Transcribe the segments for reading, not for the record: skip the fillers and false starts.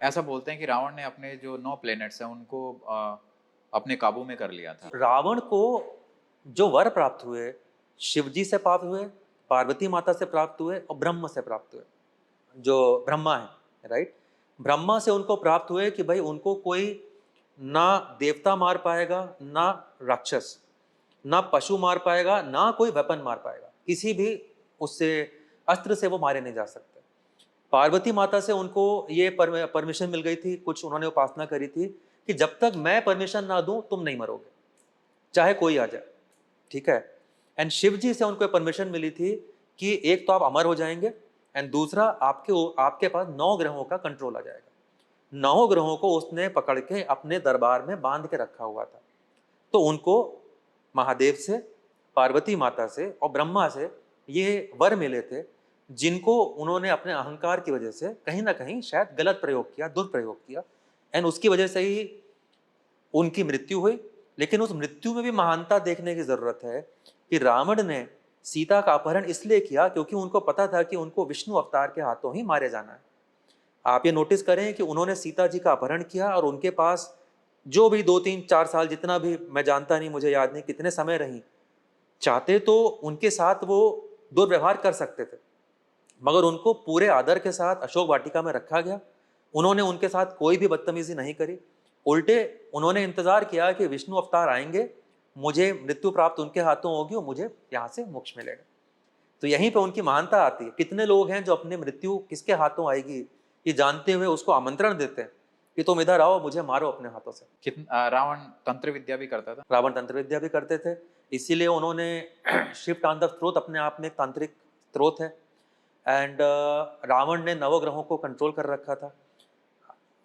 ऐसा बोलते हैं कि रावण ने अपने जो 9 प्लैनेट्स हैं उनको अपने काबू में कर लिया था। रावण को जो वर प्राप्त हुए, शिव जी से प्राप्त हुए, पार्वती माता से प्राप्त हुए और ब्रह्म से प्राप्त हुए। जो ब्रह्मा है, राइट, ब्रह्मा से उनको प्राप्त हुए कि भाई उनको कोई ना देवता मार पाएगा, ना राक्षस, ना पशु मार पाएगा, ना कोई वेपन मार पाएगा, किसी भी उससे अस्त्र से वो मारे नहीं जा सकते। पार्वती माता से उनको ये परमिशन मिल गई थी, कुछ उन्होंने उपासना करी थी कि जब तक मैं परमिशन ना दूं तुम नहीं मरोगे, चाहे कोई आ जाए, ठीक है। एंड शिव जी से उनको परमिशन मिली थी कि एक तो आप अमर हो जाएंगे एंड दूसरा आपके पास 9 ग्रहों का कंट्रोल आ जाएगा। 9 ग्रहों को उसने पकड़ के अपने दरबार में बांध के रखा हुआ था। तो उनको महादेव से, पार्वती माता से और ब्रह्मा से ये वर मिले थे, जिनको उन्होंने अपने अहंकार की वजह से कहीं ना कहीं शायद गलत प्रयोग किया, दुरुपयोग किया, एंड उसकी वजह से ही उनकी मृत्यु हुई। लेकिन उस मृत्यु में भी महानता देखने की जरूरत है कि रावण ने सीता का अपहरण इसलिए किया क्योंकि उनको पता था कि उनको विष्णु अवतार के हाथों ही मारे जाना है। आप ये नोटिस करें कि उन्होंने सीता जी का अपहरण किया और उनके पास जो भी 2 3 4 साल, जितना भी मैं जानता नहीं, मुझे याद नहीं कितने समय रही, चाहते तो उनके साथ वो दुर्व्यवहार कर सकते थे, मगर उनको पूरे आदर के साथ अशोक वाटिका में रखा गया। उन्होंने उनके साथ कोई भी बदतमीजी नहीं करी, उल्टे उन्होंने इंतजार किया कि विष्णु अवतार आएंगे, मुझे मृत्यु प्राप्त उनके हाथों होगी और मुझे यहाँ से मोक्ष मिलेगा। तो यहीं पे उनकी महानता आती है। कितने लोग हैं जो अपनी मृत्यु किसके हाथों आएगी ये जानते हुए उसको आमंत्रण देते हैं कि तुम इधर आओ, मुझे मारो अपने हाथों से। रावण तंत्र विद्या भी करता था। रावण तंत्र विद्या भी करते थे, इसीलिए उन्होंने शिव तांडव स्त्रोत अपने आप में एक तांत्रिक स्त्रोत है। एंड रावण ने नवग्रहों को कंट्रोल कर रखा था।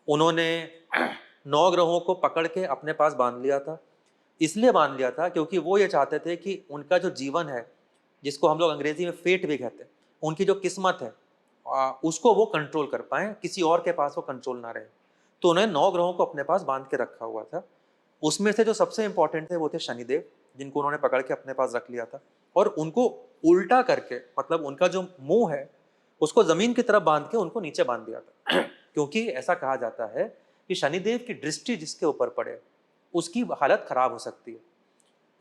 उन्होंने 9 ग्रहों को पकड़ के अपने पास बांध लिया था। इसलिए बांध लिया था क्योंकि वो ये चाहते थे कि उनका जो जीवन है, जिसको हम लोग अंग्रेजी में फेट भी कहते हैं, उनकी जो किस्मत है उसको वो कंट्रोल कर पाए, किसी और के पास वो कंट्रोल ना रहे। तो उन्होंने 9 ग्रहों को अपने पास बांध के रखा हुआ था। उसमें से जो सबसे इंपॉर्टेंट थे वो थे शनिदेव, जिनको उन्होंने पकड़ के अपने पास रख लिया था और उनको उल्टा करके, मतलब उनका जो मुंह है उसको जमीन की तरफ बांध के उनको नीचे बांध दिया था क्योंकि ऐसा कहा जाता है कि शनिदेव की दृष्टि जिसके ऊपर पड़े उसकी हालत खराब हो सकती है।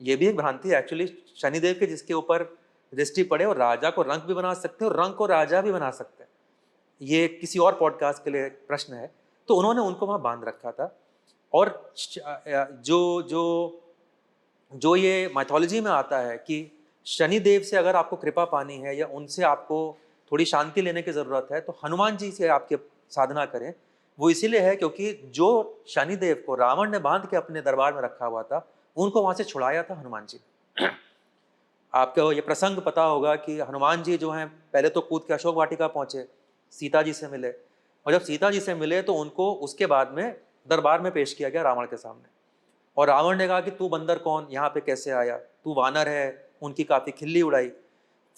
ये भी एक भ्रांति है एक्चुअली। शनिदेव के जिसके ऊपर दृष्टि पड़े और राजा को रंक भी बना सकते हैं और रंक को राजा भी बना सकते हैं, ये किसी और पॉडकास्ट के लिए प्रश्न है। तो उन्होंने उनको वहां बांध रखा था। और जो जो जो ये माइथोलॉजी में आता है कि शनिदेव से अगर आपको कृपा पानी है या उनसे आपको थोड़ी शांति लेने की जरूरत है तो हनुमान जी से आपके साधना करें। वो इसीलिए है क्योंकि जो शनिदेव को रावण ने बांध के अपने दरबार में रखा हुआ था उनको वहां से छुड़ाया था हनुमान जी ने। आपको ये प्रसंग पता होगा कि हनुमान जी जो हैं पहले तो कूद के अशोक वाटिका पहुंचे, सीता जी से मिले, और जब सीता जी से मिले तो उनको उसके बाद में दरबार में पेश किया गया रावण के सामने। और रावण ने कहा कि तू बंदर कौन, यहाँ पे कैसे आया, तू वानर है, उनकी काफी खिल्ली उड़ाई।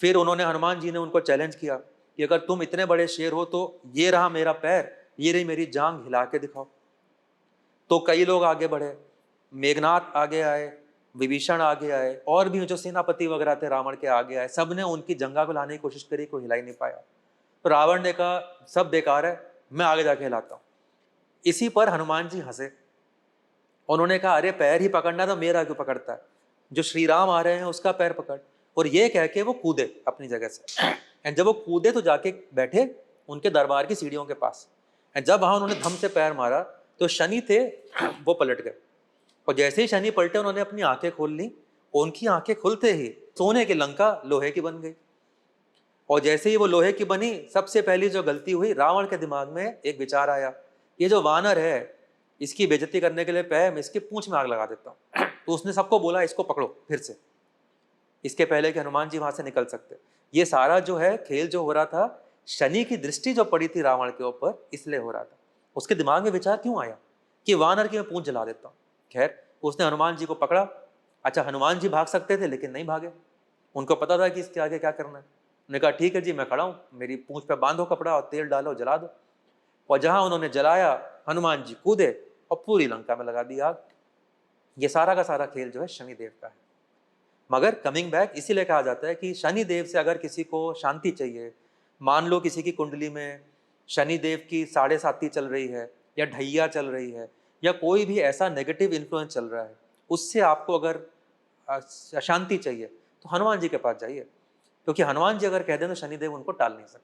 फिर उन्होंने, हनुमान जी ने उनको चैलेंज किया कि अगर तुम इतने बड़े शेर हो तो ये रहा मेरा पैर, ये रही मेरी जांग, हिला के दिखाओ। तो कई लोग आगे बढ़े, मेघनाथ आगे आए, विभीषण आगे आए, और भी जो सेनापति वगैरह थे रावण के आगे आए, सब ने उनकी जंगा को लाने की कोशिश करी, कोई हिला ही नहीं पाया। तो रावण ने कहा सब बेकार है, मैं आगे जाके हिलाता हूँ। इसी पर हनुमान जी हंसे, उन्होंने कहा अरे पैर ही पकड़ना तो मेरा क्यों पकड़ता है, जो श्री राम आ रहे हैं उसका पैर पकड़। और ये कह के वो कूदे अपनी जगह से। एंड जब वो कूदे तो जाके बैठे उनके दरबार की सीढ़ियों के पास। एंड जब वहां उन्होंने धम से पैर मारा तो शनि थे वो पलट गए। और जैसे ही शनि पलटे उन्होंने अपनी आंखें खोल ली, उनकी आंखें खुलते ही सोने की लंका लोहे की बन गई। और जैसे ही वो लोहे की बनी, सबसे पहली जो गलती हुई, रावण के दिमाग में एक विचार आया, ये जो वानर है इसकी बेइज्जती करने के लिए मैं इसकी पूंछ में आग लगा देता हूँ। तो उसने सबको बोला इसको पकड़ो फिर से, इसके पहले कि हनुमान जी वहां से निकल सकते। ये सारा जो है खेल जो हो रहा था, शनि की दृष्टि जो पड़ी थी रावण के ऊपर इसलिए हो रहा था। उसके दिमाग में विचार क्यों आया कि वानर की मैं पूंछ जला देता हूँ। खैर उसने हनुमान जी को पकड़ा। अच्छा, हनुमान जी भाग सकते थे लेकिन नहीं भागे, उनको पता था कि इसके आगे क्या करना है। उन्होंने कहा ठीक है जी मैं खड़ा हूँ, मेरी पूंछ पे बांधो कपड़ा और तेल डालो, जला दो। और जहां उन्होंने जलाया, हनुमान जी कूदे और पूरी लंका में लगा दी आग। ये सारा का सारा खेल जो है शनिदेव का है। मगर कमिंग बैक, इसीलिए कहा जाता है कि शनिदेव से अगर किसी को शांति चाहिए, मान लो किसी की कुंडली में शनिदेव की 7.5 चल रही है या ढैया चल रही है या कोई भी ऐसा नेगेटिव इन्फ्लुएंस चल रहा है, उससे आपको अगर अशांति चाहिए तो हनुमान जी के पास जाइए, क्योंकि हनुमान जी अगर कह दें तो शनिदेव उनको टाल नहीं सकते।